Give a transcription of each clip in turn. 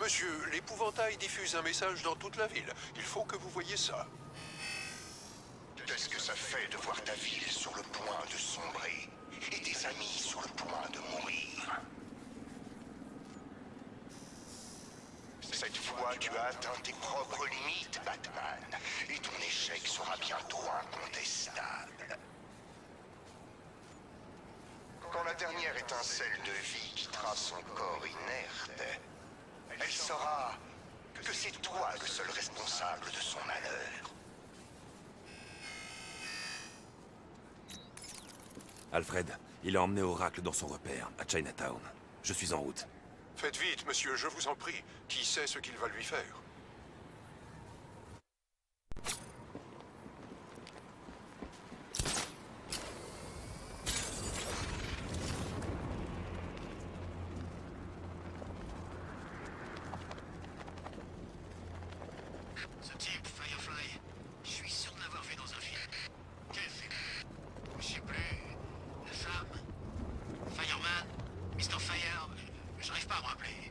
Monsieur, l'épouvantail diffuse un message dans toute la ville. Il faut que vous voyiez ça. Qu'est-ce que ça fait de voir ta ville sur le point de sombrer et tes amis sur le point de mourir? Cette fois, tu as atteint tes propres limites, Batman, et ton échec sera bientôt incontestable. Quand la dernière étincelle de vie quittera son corps inerte, elle saura que c'est toi le seul responsable de son malheur. Alfred, il a emmené Oracle dans son repère, à Chinatown. Je suis en route. Faites vite, monsieur, je vous en prie. Qui sait ce qu'il va lui faire? Ce type, Firefly, je suis sûr de l'avoir vu dans un film. Quel film? Je sais plus. La femme? Fireman? Mr. Fire? J'arrive pas à me rappeler.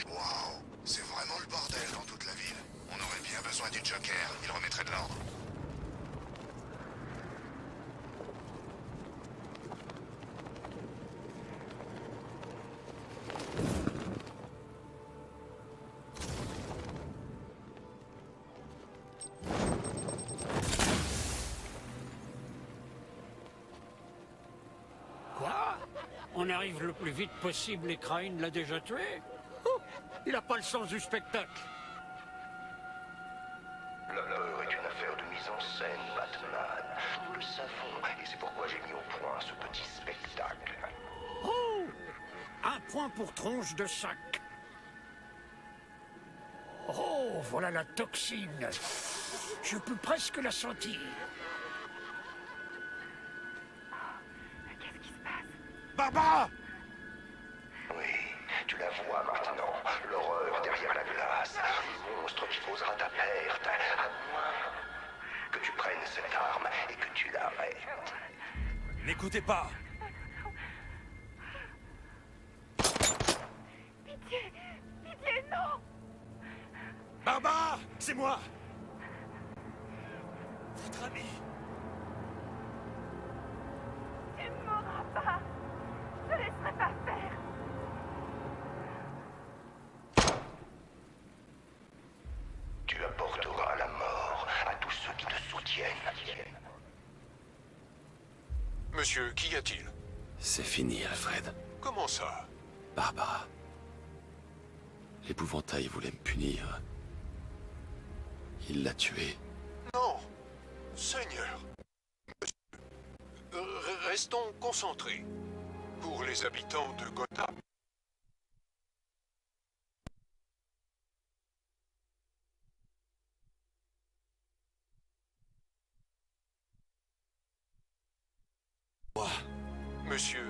Waouh, c'est vraiment le bordel dans toute la ville. On aurait bien besoin du Joker, il remettrait de l'ordre. Quoi? On arrive le plus vite possible et Crane l'a déjà tué? Oh, il a pas le sens du spectacle. La peur est une affaire de mise en scène, Batman. Nous le savons, et c'est pourquoi j'ai mis au point ce petit spectacle. Oh! Un point pour tronche de sac. Oh, voilà la toxine. Je peux presque la sentir. Baba! Oui, tu la vois maintenant, l'horreur derrière la glace, le monstre qui causera ta perte, à moins que tu prennes cette arme et que tu l'arrêtes. N'écoutez pas! Pitié, pitié, non! Baba! C'est moi! Votre ami! Tu ne mourras pas! Je ne laisserai pas faire! Tu apporteras la mort à tous ceux qui te soutiennent. Monsieur, qu'y a-t-il? C'est fini, Alfred. Comment ça? Barbara. L'épouvantail voulait me punir. Il l'a tué. Non! Seigneur! Monsieur, restons concentrés. Pour les habitants de Gotham. Monsieur,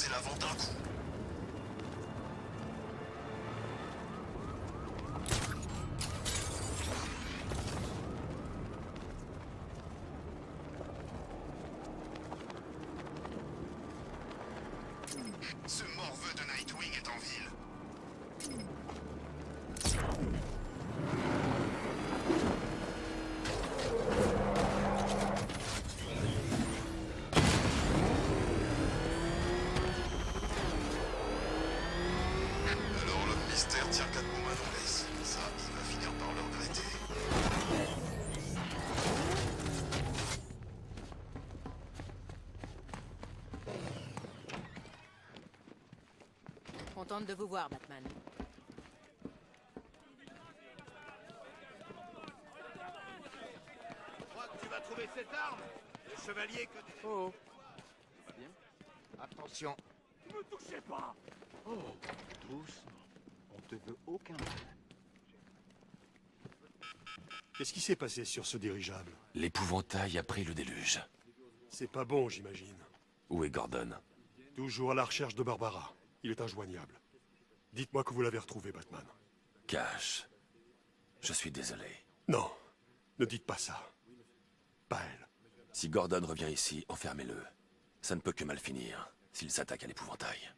raser l'avant d'un coup. Ce morveux de Nightwing est en ville. Alors l'homme mystère tient Catwoman en laisse. Ça, il va finir par le regretter. Contente de vous voir, Batman. Je crois que tu vas trouver cette arme. Le chevalier que... Oh, pas bien. Attention. Ne me touchez pas! Oh, doucement. On te veut aucun mal. Qu'est-ce qui s'est passé sur ce dirigeable? L'épouvantail a pris le déluge. C'est pas bon, j'imagine. Où est Gordon? Toujours à la recherche de Barbara. Il est injoignable. Dites-moi que vous l'avez retrouvé, Batman. Cash. Je suis désolé. Non, ne dites pas ça. Pas elle. Si Gordon revient ici, enfermez-le. Ça ne peut que mal finir s'il s'attaque à l'épouvantail.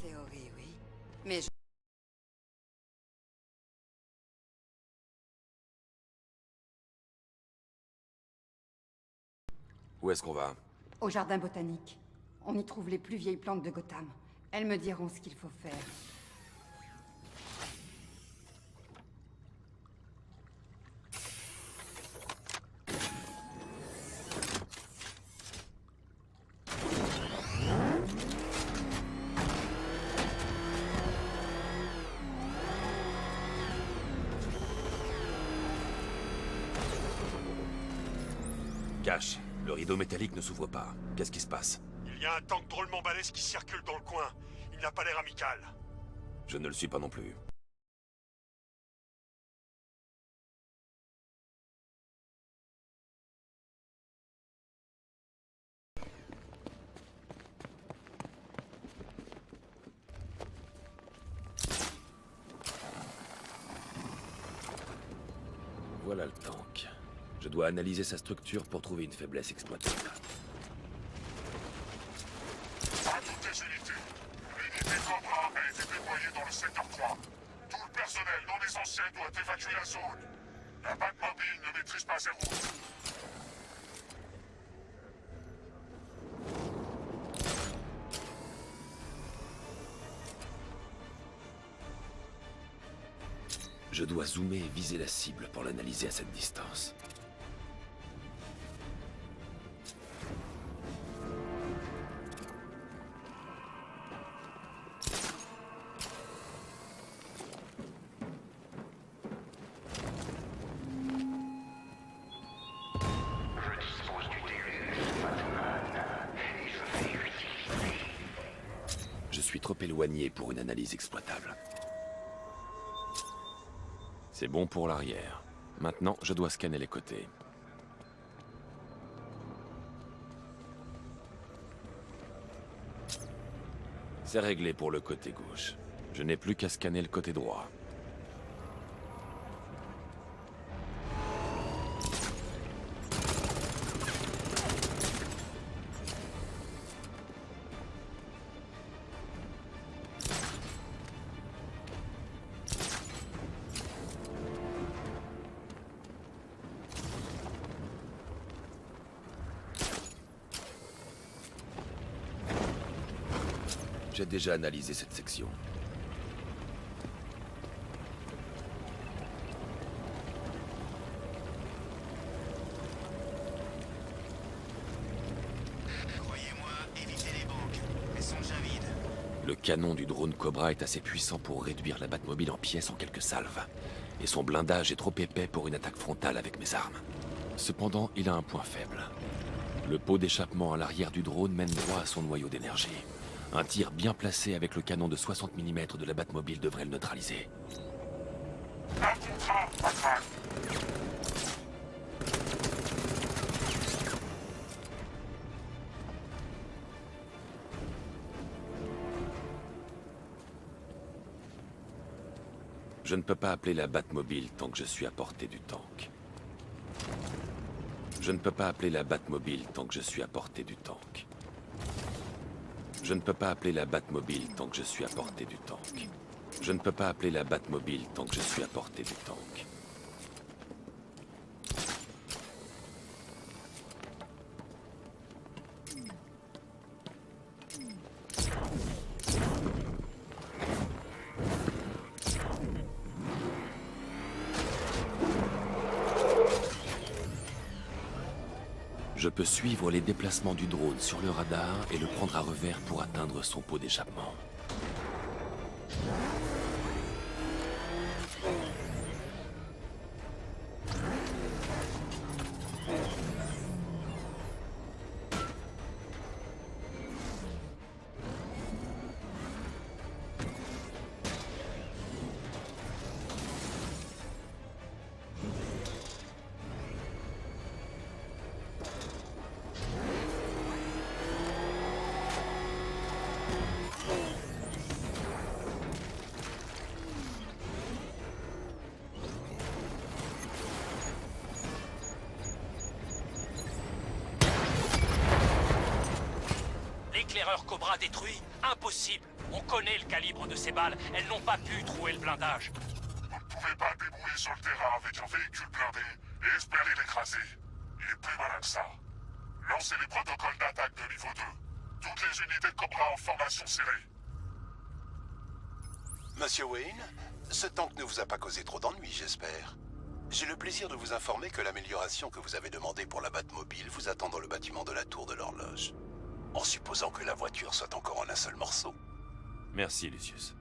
Théorie, oui. Mais je... Où est-ce qu'on va? Au jardin botanique. On y trouve les plus vieilles plantes de Gotham. Elles me diront ce qu'il faut faire. Cash, le rideau métallique ne s'ouvre pas. Qu'est-ce qui se passe? Il y a un tank drôlement balèze qui circule dans le coin. Il n'a pas l'air amical. Je ne le suis pas non plus. Voilà le tank. Je dois analyser sa structure pour trouver une faiblesse exploitable. À toutes les unités. L'unité Cobra a été déployée dans le secteur 3. Tout le personnel non essentiel doit évacuer la zone. La Batmobile ne maîtrise pas ses routes. Je dois zoomer et viser la cible pour l'analyser à cette distance. Je dispose du déluge, Batman, et je vais l'utiliser. Je suis trop éloigné pour une analyse exploitable. C'est bon pour l'arrière. Maintenant, je dois scanner les côtés. C'est réglé pour le côté gauche. Je n'ai plus qu'à scanner le côté droit. J'ai déjà analysé cette section. Croyez-moi, évitez les banques. Elles sont déjà vides. Le canon du drone Cobra est assez puissant pour réduire la Batmobile en pièces en quelques salves. Et son blindage est trop épais pour une attaque frontale avec mes armes. Cependant, il a un point faible. Le pot d'échappement à l'arrière du drone mène droit à son noyau d'énergie. Un tir bien placé avec le canon de 60 mm de la Batmobile devrait le neutraliser. Un contrat, Batman. Je ne peux pas appeler la Batmobile tant que je suis à portée du tank. Je ne peux pas appeler la Batmobile tant que je suis à portée du tank. Je ne peux pas appeler la Batmobile tant que je suis à portée du tank. Je ne peux pas appeler la Batmobile tant que je suis à portée du tank. Je peux suivre les déplacements du drone sur le radar et le prendre à revers pour atteindre son pot d'échappement. L'éclaireur Cobra détruit? Impossible. On connaît le calibre de ces balles. Elles n'ont pas pu trouer le blindage. Vous ne pouvez pas débrouiller sur le terrain avec un véhicule blindé et espérer l'écraser. Il est plus malin que ça. Lancez les protocoles d'attaque de niveau 2. Toutes les unités de Cobra en formation serrée. Monsieur Wayne, ce tank ne vous a pas causé trop d'ennuis, j'espère. J'ai le plaisir de vous informer que l'amélioration que vous avez demandée pour la Batmobile vous attend dans le bâtiment de la Tour de l'Horloge. En supposant que la voiture soit encore en un seul morceau. Merci, Lucius.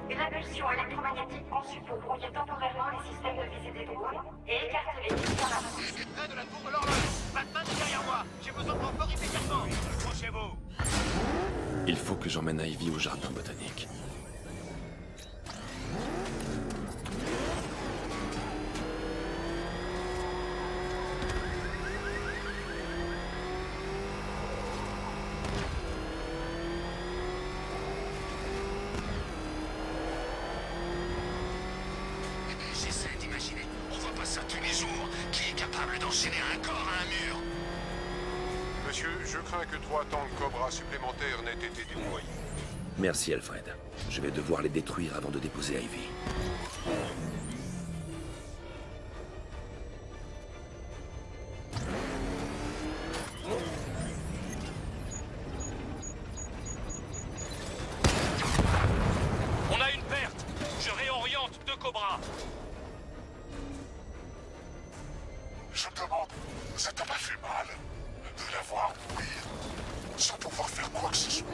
Une impulsion électromagnétique conçue pour brouiller temporairement les systèmes de visée des drones et écarter les missiles en avant. Je suis près de la tour de l'horloge. Batman est derrière moi. J'ai besoin de renfort immédiatement. Accrochez-vous. Il faut que j'emmène Ivy au jardin botanique. J'essaie d'imaginer. On voit pas ça tous les jours. Qui est capable d'enchaîner un corps à un mur? Monsieur, je crains que 3 tanks Cobra supplémentaires n'aient été déployés. Merci, Alfred. Je vais devoir les détruire avant de déposer Ivy. On a une perte. Je réoriente 2 Cobras. Je me demande, ça t'a pas fait mal de la voir mourir sans pouvoir faire quoi que ce soit.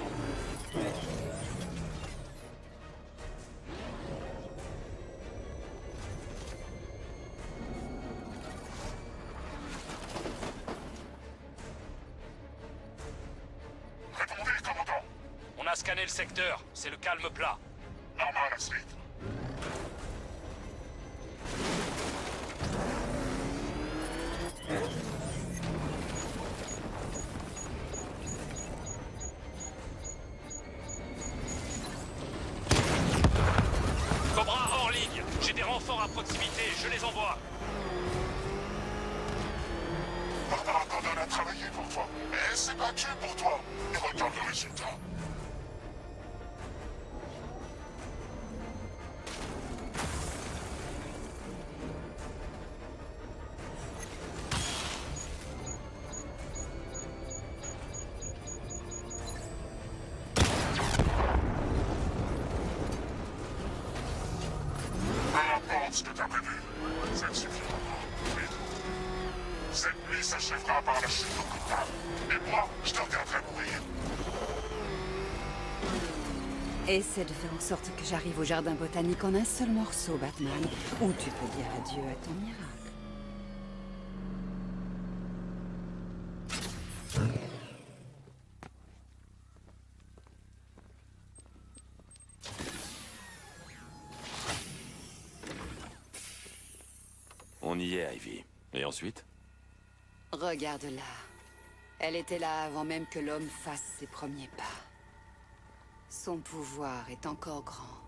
a scanné le secteur, c'est le calme plat. Normal, Astrid. Cobra hors ligne. J'ai des renforts à proximité, je les envoie. Barbara Gordon a travaillé pour toi. Elle s'est battue pour toi. Et regarde le résultat. Peu importe ce que t'as prévu, ça ne suffira pas. Mais cette nuit s'achèvera par la chute de Gotham. Et moi, je te regarderai mourir. Essaie de faire en sorte que j'arrive au jardin botanique en un seul morceau, Batman, ou tu peux dire adieu à ton miracle. On y est, Ivy. Et ensuite? Regarde-la. Elle était là avant même que l'homme fasse ses premiers pas. Son pouvoir est encore grand.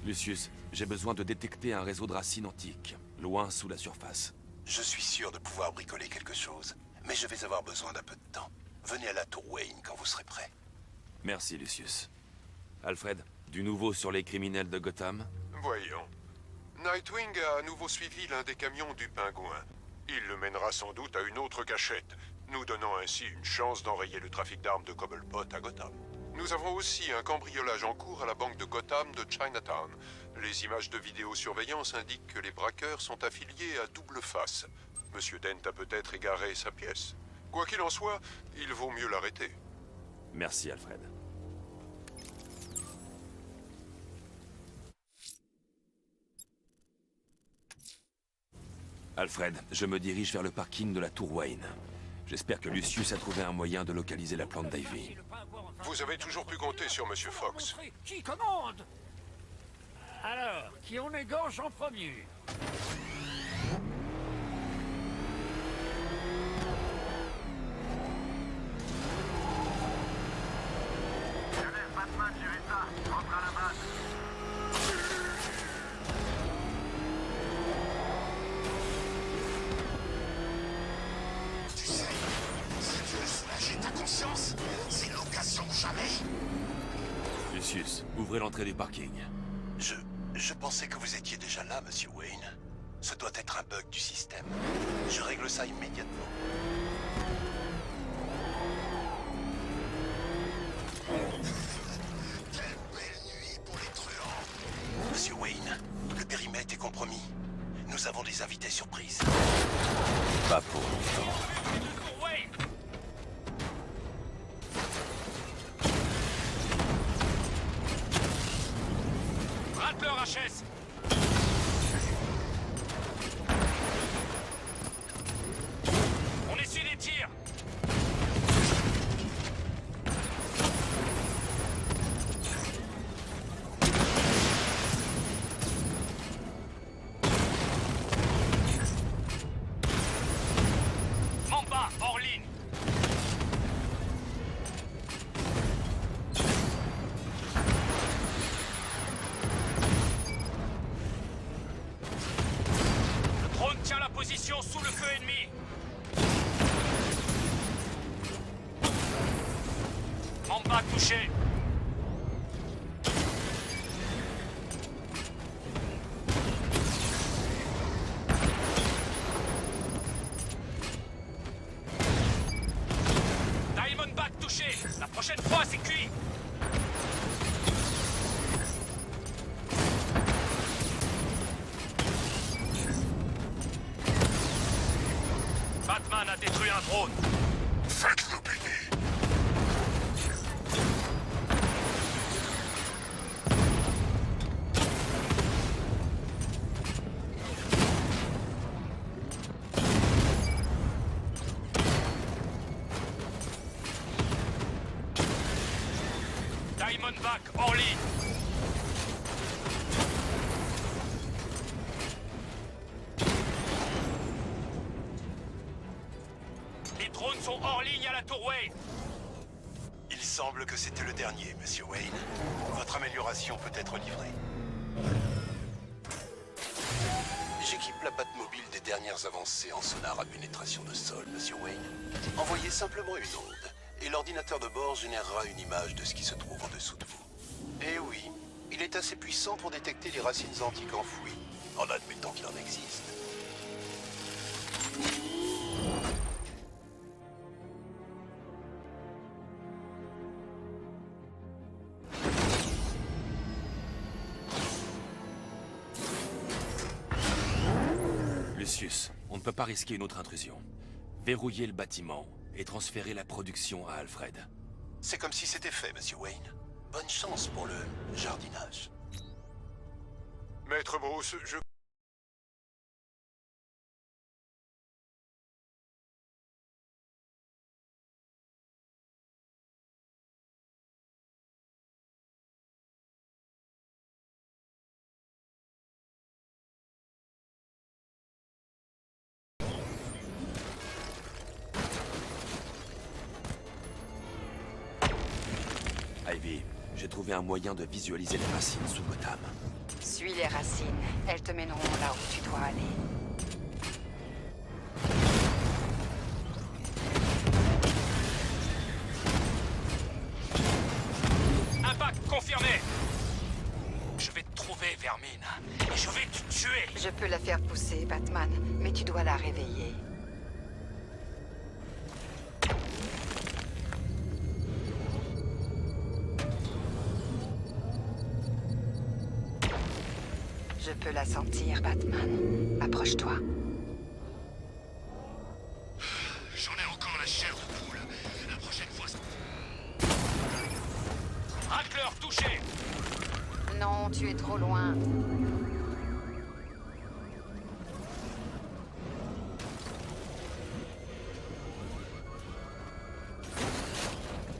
Lucius, j'ai besoin de détecter un réseau de racines antiques, loin sous la surface. Je suis sûr de pouvoir bricoler quelque chose, mais je vais avoir besoin d'un peu de temps. Venez à la tour Wayne quand vous serez prêt. Merci, Lucius. Alfred, du nouveau sur les criminels de Gotham? Voyons. Nightwing a à nouveau suivi l'un des camions du Pingouin. Il le mènera sans doute à une autre cachette, nous donnant ainsi une chance d'enrayer le trafic d'armes de Cobblepot à Gotham. Nous avons aussi un cambriolage en cours à la banque de Gotham de Chinatown. Les images de vidéosurveillance indiquent que les braqueurs sont affiliés à Double Face. Monsieur Dent a peut-être égaré sa pièce. Quoi qu'il en soit, il vaut mieux l'arrêter. Merci, Alfred. Alfred, je me dirige vers le parking de la tour Wayne. J'espère que Lucius a trouvé un moyen de localiser la plante d'Ivy. Vous avez toujours pu compter sur Monsieur Fox. Qui commande? Alors, qui on égorge en premier? Batman, gérer ça. Rentre à la base. Tu sais, si tu veux soulager ta conscience, c'est l'occasion jamais. Lucius, ouvrez l'entrée du parking. Je pensais que vous étiez déjà là, Monsieur Wayne. Ce doit être un bug du système. Je règle ça immédiatement. Quelle belle nuit pour les truands. Monsieur Wayne, le périmètre est compromis. Nous avons des invités surprises. Pas pour longtemps. Rate-le, HS. On essuie les tirs. touché. Diamondback touché. La prochaine fois, c'est cuit. Batman a détruit un drone. Faites-nous payer. Diamondback en ligne. Les drones sont hors ligne à la tour Wayne. Il semble que c'était le dernier, Monsieur Wayne. Votre amélioration peut être livrée. J'équipe la Batmobile des dernières avancées en sonar à pénétration de sol, Monsieur Wayne. Envoyez simplement une onde, et l'ordinateur de bord générera une image de ce qui se trouve en dessous de vous. Et oui, il est assez puissant pour détecter les racines antiques enfouies, en admettant qu'il en existe. Lucius, on ne peut pas risquer une autre intrusion. Verrouillez le bâtiment et transférer la production à Alfred. C'est comme si c'était fait, Monsieur Wayne. Bonne chance pour le jardinage. Maître Bruce, je... Ivy, j'ai trouvé un moyen de visualiser les racines sous Gotham. Suis les racines. Elles te mèneront là où tu dois aller. Impact confirmé. Je vais te trouver, Vermine, et je vais te tuer. Je peux la faire pousser, Batman, mais tu dois la réveiller. Je peux la sentir, Batman. Approche-toi. J'en ai encore la chair de poule. La prochaine fois... Rackler touché. Non, tu es trop loin.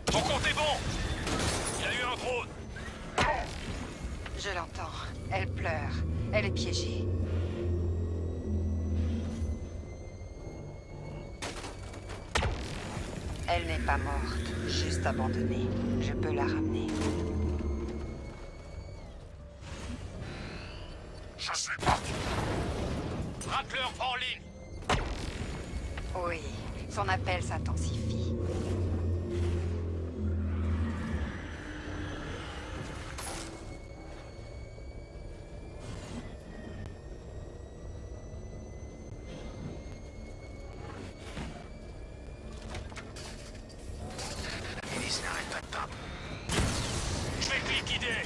Ton compte est bon. Il y a eu un drone. Je l'entends. Elle pleure. Elle est piégée. Elle n'est pas morte, juste abandonnée. Je peux la ramener. Je suis parti. Rackler en ligne. Oui, son appel s'intensifie. Milice n'arrête pas de parler. Je vais te liquider.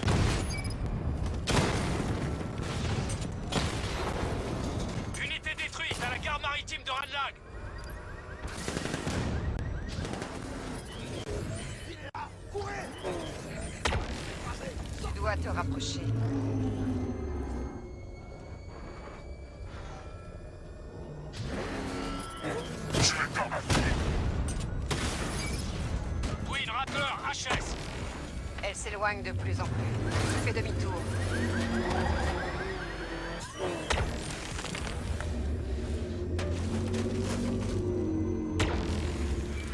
Unité détruite à la gare maritime de Ranlag. Tu dois te rapprocher. Je vais dans ma vie. Twin Rattler HS. Elle s'éloigne de plus en plus. Fais demi-tour.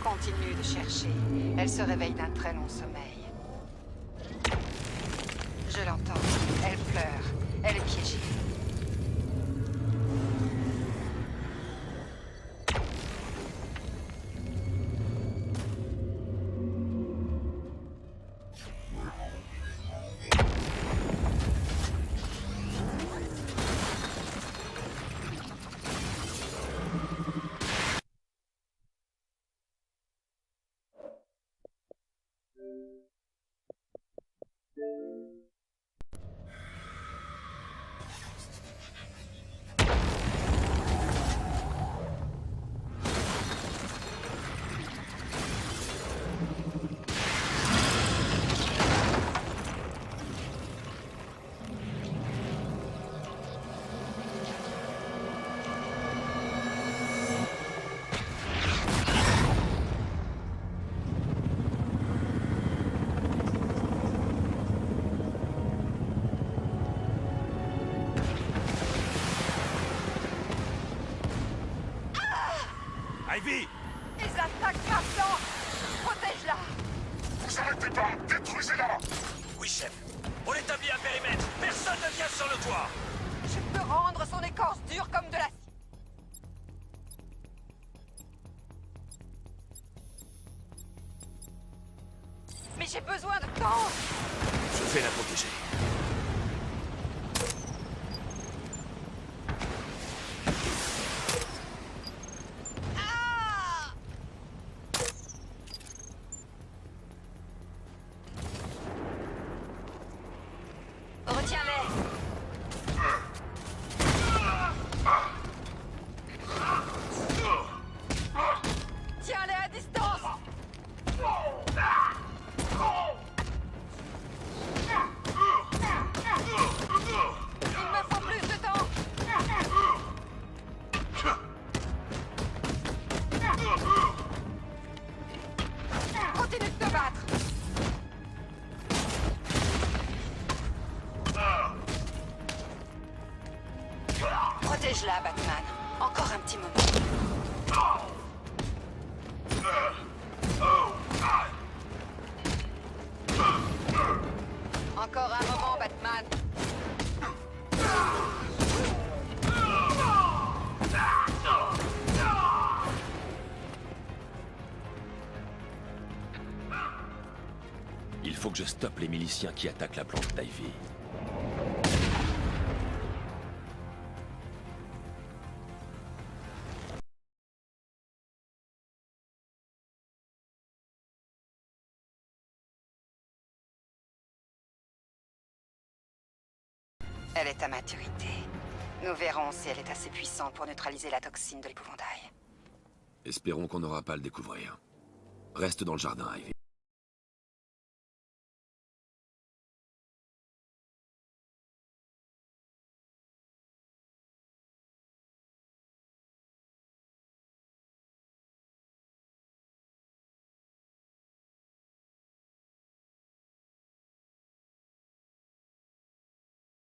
Continue de chercher. Elle se réveille d'un très long sommeil. Je l'entends. Elle pleure. Elle est piégée. Ivy! Ils attaquent maintenant! Protège-la! Vous arrêtez pas! Détruisez-la! Oui, chef. On établit un périmètre. Personne ne vient sur le toit. Je peux rendre son écorce dure comme de l'acier. Mais j'ai besoin de temps! Je vais la protéger. Ah! Retiens-les! Tiens-les à distance! Il me faut plus de temps! Continue de te battre! Protège-la, Batman. Encore un petit moment. Encore un moment, Batman. Il faut que je stoppe les miliciens qui attaquent la plante d'Ivy. Elle est à maturité. Nous verrons si elle est assez puissante pour neutraliser la toxine de l'épouvantail. Espérons qu'on n'aura pas à le découvrir. Reste dans le jardin, Ivy.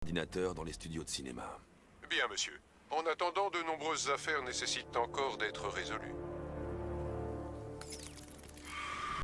Ordinateur dans les studios de cinéma. Bien, monsieur. En attendant, de nombreuses affaires nécessitent encore d'être résolues.